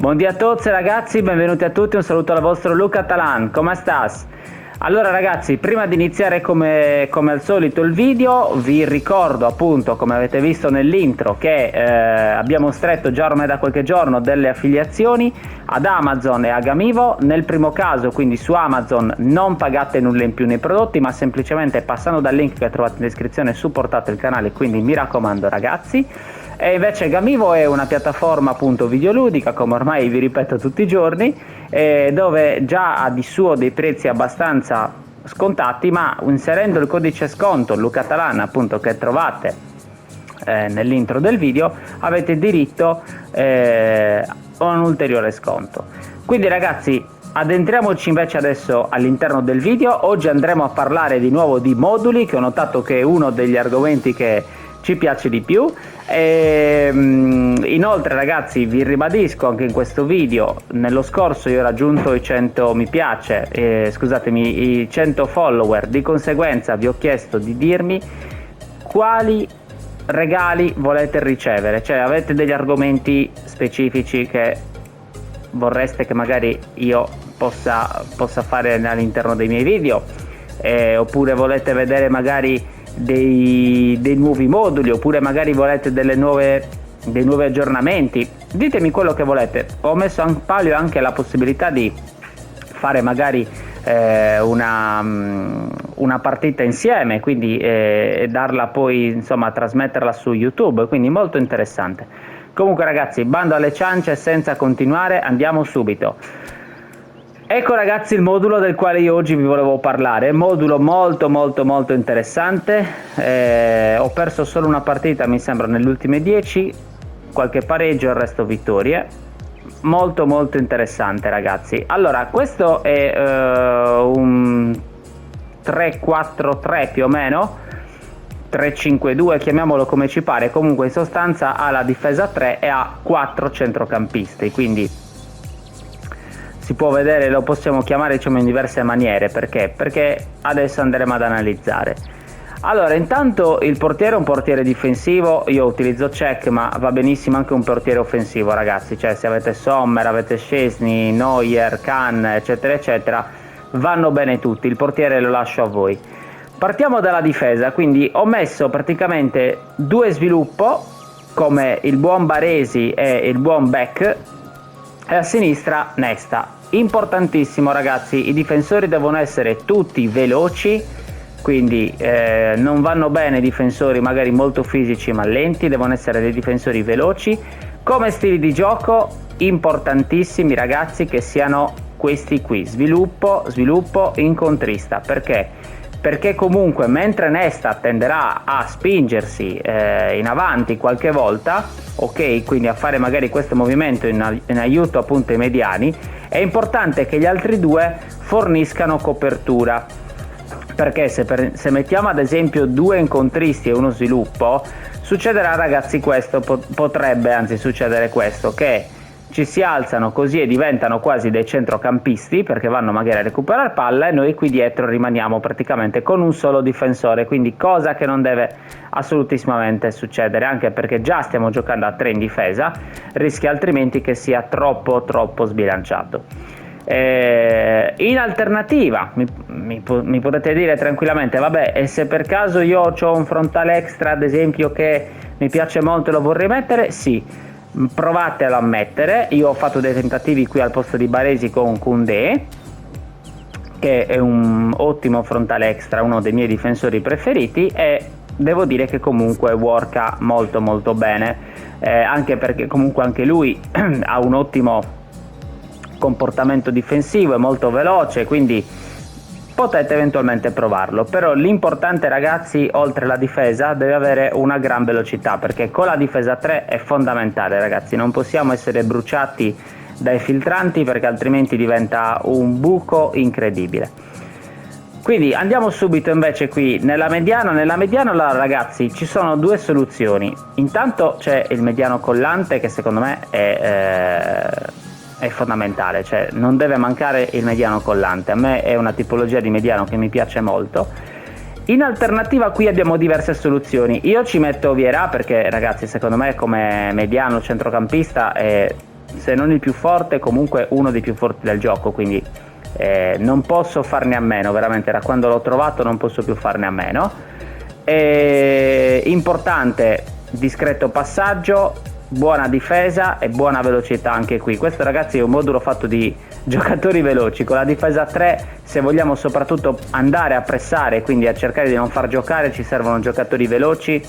Buongiorno a tutti ragazzi, benvenuti a tutti, un saluto al vostro Luca Talan, come stas? Allora ragazzi, prima di iniziare come al solito il video, vi ricordo appunto, come avete visto nell'intro, che abbiamo stretto già ormai da qualche giorno delle affiliazioni ad Amazon e a Gamivo. Nel primo caso, quindi su Amazon, non pagate nulla in più nei prodotti, ma semplicemente passando dal link che trovate in descrizione supportate il canale, quindi mi raccomando ragazzi. E invece Gamivo è una piattaforma appunto videoludica, come ormai vi ripeto tutti i giorni, dove già ha di suo dei prezzi abbastanza scontati, ma inserendo il codice sconto Luca Talan appunto che trovate nell'intro del video, avete diritto a un ulteriore sconto. Quindi ragazzi, addentriamoci invece adesso all'interno del video. Oggi andremo a parlare di nuovo di moduli, che ho notato che è uno degli argomenti che ci piace di più. Inoltre ragazzi, vi ribadisco anche in questo video, nello scorso io ho raggiunto i 100 mi piace, scusatemi, i 100 follower, di conseguenza vi ho chiesto di dirmi quali regali volete ricevere, cioè avete degli argomenti specifici che vorreste che magari io possa fare all'interno dei miei video, oppure volete vedere magari dei nuovi moduli, oppure magari volete dei nuovi aggiornamenti. Ditemi quello che volete. Ho messo in palio anche la possibilità di fare magari una partita insieme, quindi darla poi, insomma, trasmetterla su YouTube, quindi molto interessante. Comunque ragazzi, bando alle ciance, senza continuare, andiamo subito. Ecco ragazzi il modulo del quale io oggi vi volevo parlare, modulo molto interessante. Ho perso solo una partita, mi sembra, nelle ultime 10, qualche pareggio e il resto vittorie. Molto interessante ragazzi. Allora, questo è un 3-4-3 più o meno, 3-5-2, chiamiamolo come ci pare. Comunque in sostanza ha la difesa 3 e ha 4 centrocampisti, quindi si può vedere, lo possiamo chiamare diciamo in diverse maniere. Perché adesso andremo ad analizzare. Allora, intanto il portiere è un portiere difensivo, io utilizzo Cech, ma va benissimo anche un portiere offensivo ragazzi, cioè se avete Sommer, avete Szczesny, Neuer, Kahn eccetera eccetera, vanno bene tutti, il portiere lo lascio a voi. Partiamo dalla difesa, quindi ho messo praticamente due sviluppo come il buon Baresi e il buon Beck, e a sinistra Nesta. Importantissimo ragazzi, i difensori devono essere tutti veloci, quindi non vanno bene difensori magari molto fisici ma lenti, devono essere dei difensori veloci. Come stili di gioco importantissimi ragazzi che siano questi qui, sviluppo, incontrista. Perché comunque mentre Nesta tenderà a spingersi in avanti qualche volta, ok, quindi a fare magari questo movimento in aiuto appunto ai mediani, è importante che gli altri due forniscano copertura, perché se mettiamo ad esempio due incontristi e uno sviluppo, succederà ragazzi questo, potrebbe anzi succedere questo, che ci si alzano così e diventano quasi dei centrocampisti, perché vanno magari a recuperare palla e noi qui dietro rimaniamo praticamente con un solo difensore, quindi cosa che non deve assolutissimamente succedere, anche perché già stiamo giocando a 3 in difesa, rischia altrimenti che sia troppo sbilanciato. In alternativa mi potete dire tranquillamente, vabbè, e se per caso io ho un frontale extra ad esempio che mi piace molto e lo vorrei mettere, sì, provatelo a mettere. Io ho fatto dei tentativi qui al posto di Baresi con Koundé, che è un ottimo frontale extra, uno dei miei difensori preferiti, e devo dire che comunque worka molto bene, anche perché comunque anche lui ha un ottimo comportamento difensivo, è molto veloce, quindi potete eventualmente provarlo. Però l'importante ragazzi, oltre la difesa, deve avere una gran velocità, perché con la difesa 3 è fondamentale ragazzi, non possiamo essere bruciati dai filtranti, perché altrimenti diventa un buco incredibile. Quindi andiamo subito invece qui nella mediana. Allora ragazzi, ci sono due soluzioni. Intanto c'è il mediano collante, che secondo me è fondamentale, cioè non deve mancare il mediano collante. A me è una tipologia di mediano che mi piace molto. In alternativa qui abbiamo diverse soluzioni. Io ci metto Vieira perché ragazzi secondo me come mediano centrocampista è se non il più forte, comunque uno dei più forti del gioco, quindi non posso farne a meno, veramente, da quando l'ho trovato non posso più farne a meno. Importante, discreto passaggio, buona difesa e buona velocità anche qui. Questo, ragazzi, è un modulo fatto di giocatori veloci. Con la difesa 3, se vogliamo soprattutto andare a pressare, quindi a cercare di non far giocare, ci servono giocatori veloci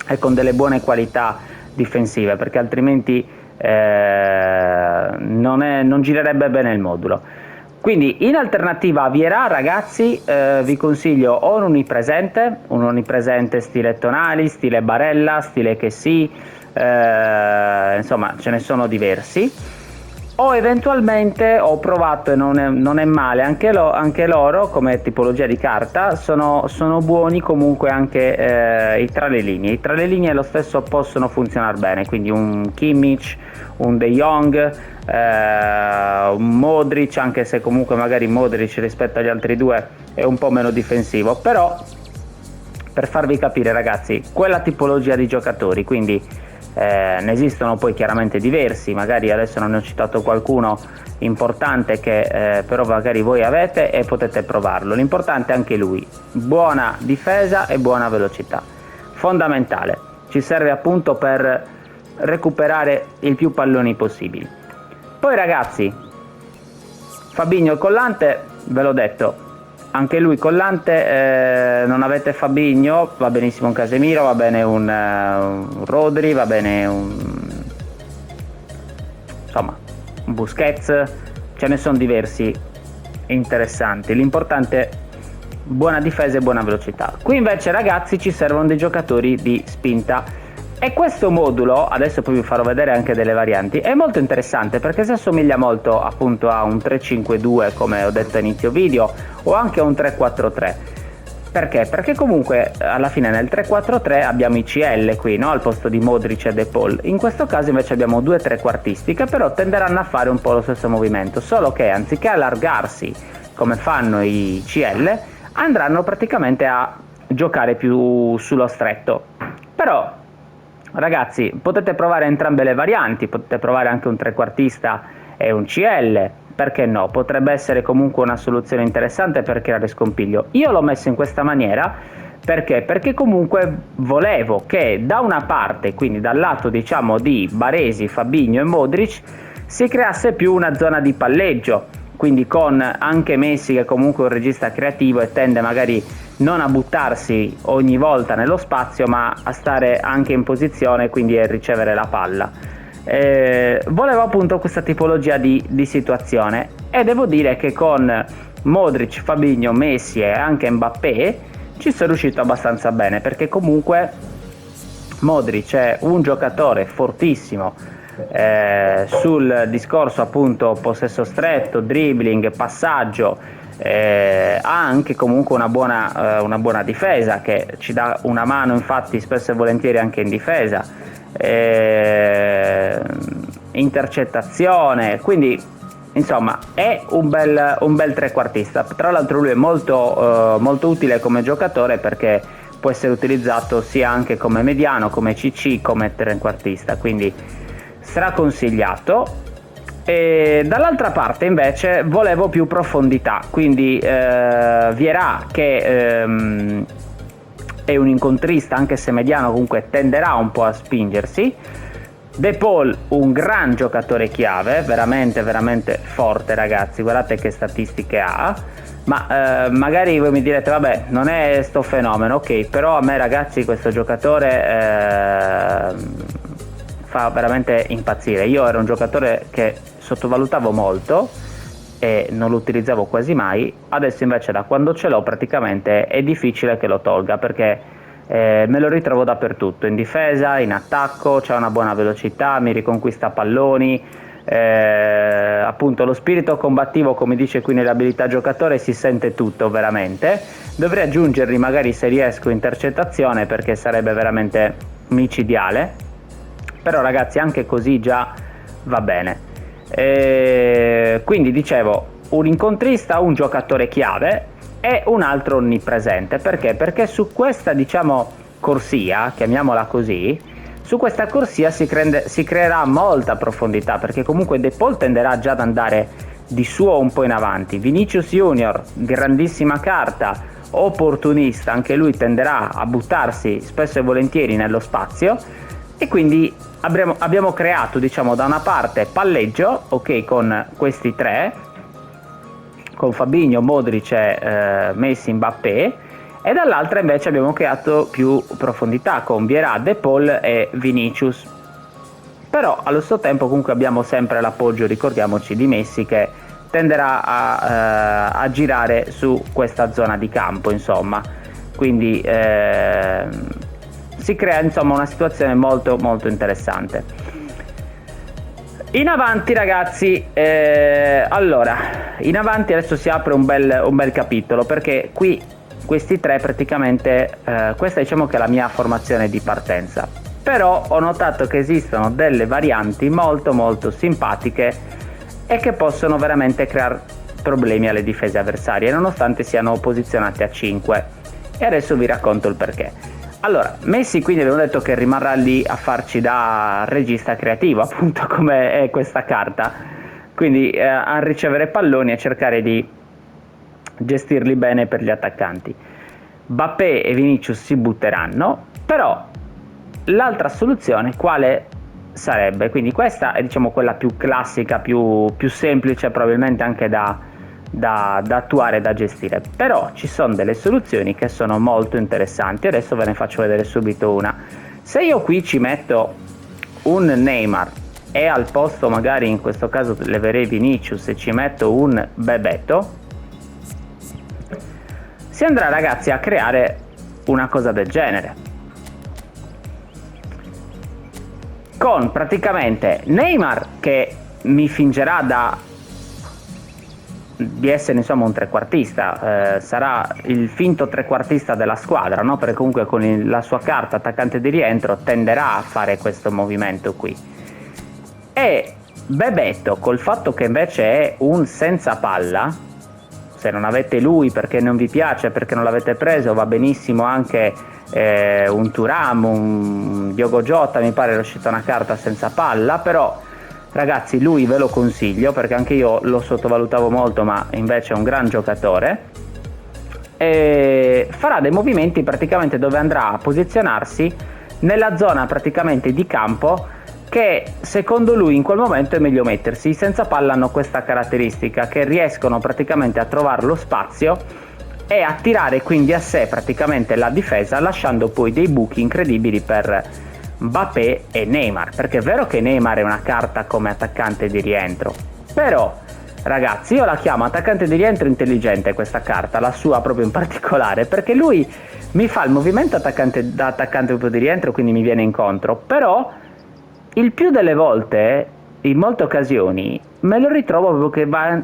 e con delle buone qualità difensive, perché altrimenti non girerebbe bene il modulo. Quindi in alternativa a Viera, ragazzi, vi consiglio o un onnipresente stile Tonali, stile Barella, stile Kessie, insomma ce ne sono diversi, o eventualmente ho provato, e non è male anche loro come tipologia di carta, sono buoni comunque anche i tra le linee lo stesso possono funzionare bene, quindi un Kimmich, un De Jong, un Modric, anche se comunque magari Modric rispetto agli altri due è un po' meno difensivo, però per farvi capire, ragazzi, quella tipologia di giocatori, quindi ne esistono poi chiaramente diversi, magari adesso non ne ho citato qualcuno importante che però magari voi avete e potete provarlo. L'importante è anche lui, buona difesa e buona velocità, fondamentale, ci serve appunto per recuperare il più palloni possibili. Poi, ragazzi, Fabinho e Collante, ve l'ho detto, anche lui collante, non avete Fabinho, va benissimo un Casemiro, va bene un Rodri, va bene insomma un Busquets, ce ne sono diversi interessanti. L'importante, buona difesa e buona velocità. Qui invece, ragazzi, ci servono dei giocatori di spinta. E questo modulo, adesso poi vi farò vedere anche delle varianti, è molto interessante perché si assomiglia molto appunto a un 3-5-2 come ho detto a inizio video, o anche a un 3-4-3. Perché? Perché comunque alla fine nel 3-4-3 abbiamo i CL qui, no? Al posto di Modric e De Paul. In questo caso invece abbiamo due trequartisti che però tenderanno a fare un po' lo stesso movimento, solo che anziché allargarsi come fanno i CL, andranno praticamente a giocare più sullo stretto. Però, ragazzi, potete provare entrambe le varianti, potete provare anche un trequartista e un CL, perché no? Potrebbe essere comunque una soluzione interessante per creare scompiglio. Io l'ho messo in questa maniera perché? Perché comunque volevo che da una parte, quindi dal lato diciamo di Baresi, Fabinho e Modric, si creasse più una zona di palleggio, quindi con anche Messi che comunque è un regista creativo e tende magari non a buttarsi ogni volta nello spazio, ma a stare anche in posizione, quindi a ricevere la palla. Volevo appunto questa tipologia di situazione, e devo dire che con Modric, Fabinho, Messi e anche Mbappé ci sono riuscito abbastanza bene, perché comunque Modric è un giocatore fortissimo sul discorso appunto possesso stretto, dribbling, passaggio, ha anche comunque una buona difesa che ci dà una mano, infatti spesso e volentieri anche in difesa, intercettazione, quindi insomma è un bel trequartista. Tra l'altro lui è molto utile come giocatore perché può essere utilizzato sia anche come mediano, come CC, come trequartista, quindi straconsigliato. E dall'altra parte invece volevo più profondità, quindi Vieira che è un incontrista, anche se mediano, comunque tenderà un po' a spingersi. De Paul, un gran giocatore chiave, veramente veramente forte, ragazzi, guardate che statistiche ha. Ma magari voi mi direte vabbè, non è sto fenomeno, ok, però a me, ragazzi, questo giocatore fa veramente impazzire. Io ero un giocatore che sottovalutavo molto e non lo utilizzavo quasi mai, adesso invece da quando ce l'ho praticamente è difficile che lo tolga, perché me lo ritrovo dappertutto, in difesa, in attacco, c'ha una buona velocità, mi riconquista palloni, appunto lo spirito combattivo, come dice qui nelle abilità giocatore, si sente tutto veramente. Dovrei aggiungergli magari, se riesco, intercettazione, perché sarebbe veramente micidiale, però ragazzi anche così già va bene. Quindi dicevo, un incontrista, un giocatore chiave e un altro onnipresente. Perché? Perché su questa, diciamo, corsia, chiamiamola così, Su questa corsia si creerà molta profondità, perché comunque De Paul tenderà già ad andare di suo un po' in avanti. Vinicius Junior, grandissima carta, opportunista, anche lui tenderà a buttarsi spesso e volentieri nello spazio, e quindi abbiamo creato, diciamo, da una parte palleggio, ok, con questi tre, con Fabinho, Modric e Messi, Mbappé, e dall'altra invece abbiamo creato più profondità con Vieira, De Paul e Vinicius. Però allo stesso tempo comunque abbiamo sempre l'appoggio, ricordiamoci, di Messi, che tenderà a girare su questa zona di campo, insomma. Quindi si crea, insomma, una situazione molto molto interessante. In avanti, ragazzi, allora, in avanti adesso si apre un bel capitolo, perché qui questi tre praticamente, questa diciamo che è la mia formazione di partenza, però ho notato che esistono delle varianti molto molto simpatiche e che possono veramente creare problemi alle difese avversarie, nonostante siano posizionate a 5, e adesso vi racconto il perché. Allora, Messi quindi abbiamo detto che rimarrà lì a farci da regista creativo, appunto come è questa carta, quindi a ricevere palloni e cercare di gestirli bene per gli attaccanti. Mbappé e Vinicius si butteranno, però l'altra soluzione quale sarebbe? Quindi questa è, diciamo, quella più classica, più semplice probabilmente anche da attuare, da gestire, però ci sono delle soluzioni che sono molto interessanti. Adesso ve ne faccio vedere subito una. Se io qui ci metto un Neymar e al posto, magari in questo caso leverei Vinicius, e ci metto un Bebeto, si andrà, ragazzi, a creare una cosa del genere, con praticamente Neymar che mi fingerà di essere, insomma, un trequartista, sarà il finto trequartista della squadra, no? Perché comunque con la sua carta attaccante di rientro tenderà a fare questo movimento qui. E Bebeto, col fatto che invece è un senza palla, se non avete lui perché non vi piace, perché non l'avete preso, va benissimo anche un Thuram, un Diogo Jota, mi pare è uscita una carta senza palla, però ragazzi lui ve lo consiglio, perché anche io lo sottovalutavo molto, ma invece è un gran giocatore, e farà dei movimenti praticamente dove andrà a posizionarsi nella zona praticamente di campo che secondo lui in quel momento è meglio mettersi. I senza palla hanno questa caratteristica, che riescono praticamente a trovare lo spazio e a tirare quindi a sé praticamente la difesa, lasciando poi dei buchi incredibili per Mbappé e Neymar, perché è vero che Neymar è una carta come attaccante di rientro, però ragazzi io la chiamo attaccante di rientro intelligente questa carta, la sua proprio in particolare, perché lui mi fa il movimento da attaccante di rientro, quindi mi viene incontro, però il più delle volte, in molte occasioni, me lo ritrovo proprio che va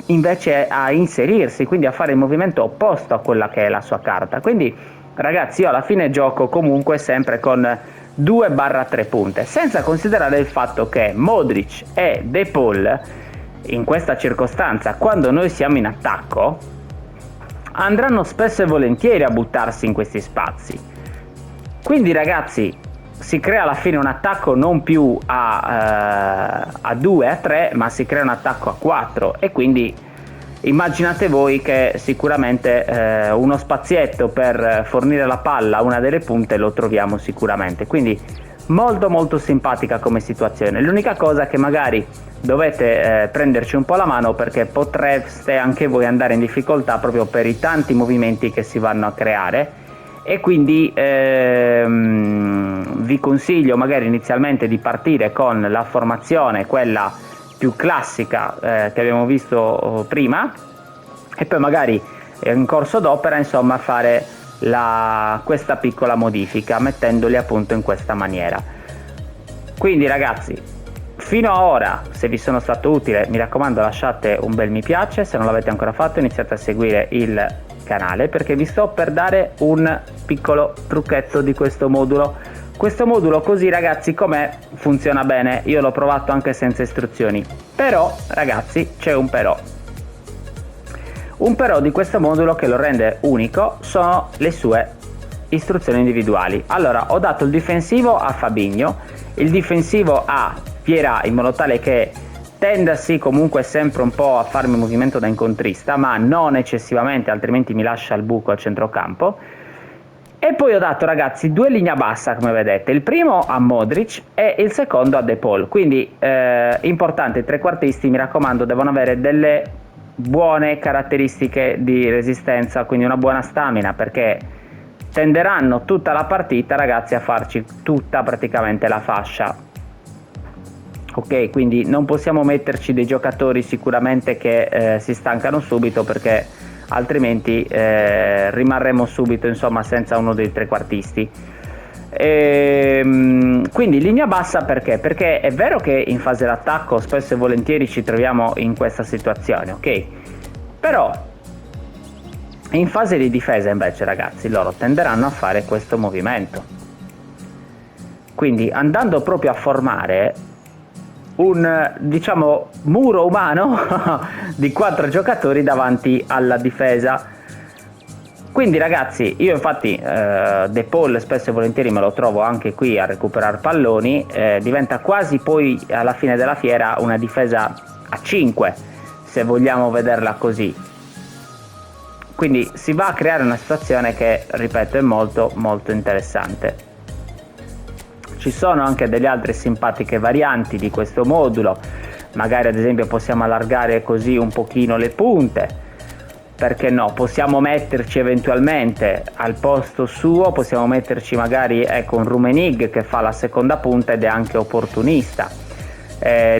invece a inserirsi, quindi a fare il movimento opposto a quella che è la sua carta. Quindi ragazzi io alla fine gioco comunque sempre con 2/3 punte, senza considerare il fatto che Modric e De Paul in questa circostanza, quando noi siamo in attacco, andranno spesso e volentieri a buttarsi in questi spazi. Quindi ragazzi si crea alla fine un attacco non più a 2, a 3, ma si crea un attacco a 4, e quindi immaginate voi che sicuramente uno spazietto per fornire la palla a una delle punte lo troviamo sicuramente, quindi molto molto simpatica come situazione. L'unica cosa che magari dovete prenderci un po' la mano, perché potreste anche voi andare in difficoltà proprio per i tanti movimenti che si vanno a creare, e quindi vi consiglio magari inizialmente di partire con la formazione, quella più classica che abbiamo visto prima, e poi magari in corso d'opera, insomma, fare questa piccola modifica mettendoli appunto in questa maniera. Quindi ragazzi, fino a ora, se vi sono stato utile, mi raccomando lasciate un bel mi piace, se non l'avete ancora fatto iniziate a seguire il canale, perché vi sto per dare un piccolo trucchetto di questo modulo. Questo modulo così ragazzi com'è funziona bene, io l'ho provato anche senza istruzioni, però ragazzi c'è un però di questo modulo che lo rende unico, sono le sue istruzioni individuali. Allora, ho dato il difensivo a Fabinho, il difensivo a Vieira, in modo tale che tenda sì comunque sempre un po' a farmi movimento da incontrista, ma non eccessivamente, altrimenti mi lascia il buco al centrocampo. E poi ho dato, ragazzi, 2 linea bassa, come vedete, il primo a Modric e il secondo a De Paul. Quindi importante, i trequartisti, mi raccomando, devono avere delle buone caratteristiche di resistenza, quindi una buona stamina, perché tenderanno tutta la partita, ragazzi, a farci tutta praticamente la fascia. Ok, quindi non possiamo metterci dei giocatori sicuramente che si stancano subito, perché altrimenti rimarremo subito, insomma, senza uno dei trequartisti. Quindi linea bassa, perché? Perché è vero che in fase d'attacco spesso e volentieri ci troviamo in questa situazione, ok? Però in fase di difesa invece, ragazzi, loro tenderanno a fare questo movimento. Quindi andando proprio a formare un, diciamo, muro umano di 4 giocatori davanti alla difesa. Quindi, ragazzi, io infatti De Paul spesso e volentieri me lo trovo anche qui a recuperare palloni, diventa quasi poi alla fine della fiera una difesa a 5, se vogliamo vederla così. Quindi si va a creare una situazione che, ripeto, è molto molto interessante. Ci sono anche delle altre simpatiche varianti di questo modulo, magari ad esempio possiamo allargare così un pochino le punte, perché no, possiamo metterci eventualmente al posto suo, possiamo metterci magari, ecco, un Rummenigge che fa la seconda punta ed è anche opportunista.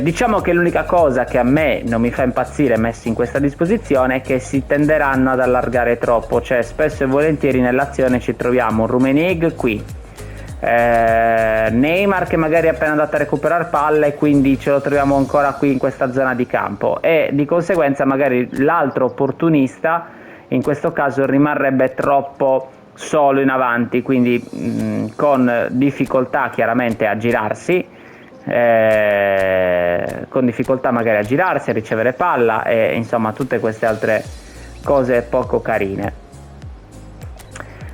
Diciamo che l'unica cosa che a me non mi fa impazzire messi in questa disposizione è che si tenderanno ad allargare troppo, cioè spesso e volentieri nell'azione ci troviamo un Rummenigge qui, Neymar che magari è appena andato a recuperare palla e quindi ce lo troviamo ancora qui in questa zona di campo, e di conseguenza magari l'altro opportunista in questo caso rimarrebbe troppo solo in avanti, quindi con difficoltà chiaramente a girarsi, con difficoltà magari a girarsi, a ricevere palla e insomma tutte queste altre cose poco carine.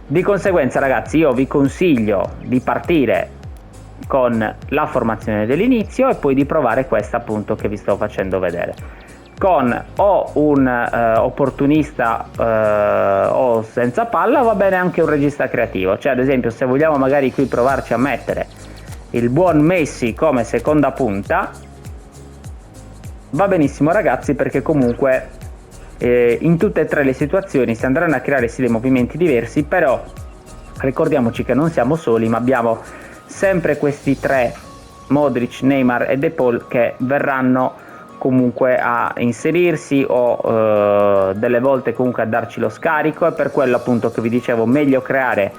Di conseguenza, ragazzi, io vi consiglio di partire con la formazione dell'inizio e poi di provare questa appunto che vi sto facendo vedere, con o un opportunista o senza palla, va bene anche un regista creativo, cioè ad esempio se vogliamo magari qui provarci a mettere il buon Messi come seconda punta, va benissimo, ragazzi, perché comunque in tutte e tre le situazioni si andranno a creare sì dei movimenti diversi, però ricordiamoci che non siamo soli, ma abbiamo sempre questi tre, Modric, Neymar e De Paul, che verranno comunque a inserirsi o delle volte comunque a darci lo scarico. E per quello appunto che vi dicevo, meglio creare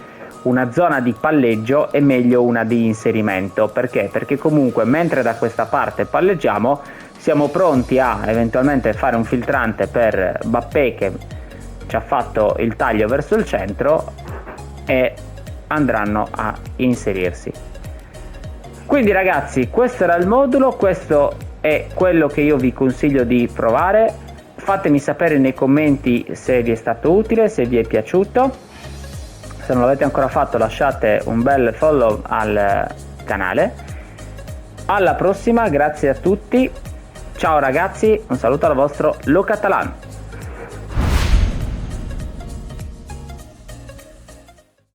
una zona di palleggio e meglio una di inserimento. Perché? Perché comunque mentre da questa parte palleggiamo siamo pronti a eventualmente fare un filtrante per Mbappé che ci ha fatto il taglio verso il centro e andranno a inserirsi. Quindi, ragazzi, questo era il modulo, questo è quello che io vi consiglio di provare. Fatemi sapere nei commenti se vi è stato utile, se vi è piaciuto. Se non l'avete ancora fatto, lasciate un bel follow al canale. Alla prossima, grazie a tutti. Ciao ragazzi, un saluto al vostro Lo Catalan.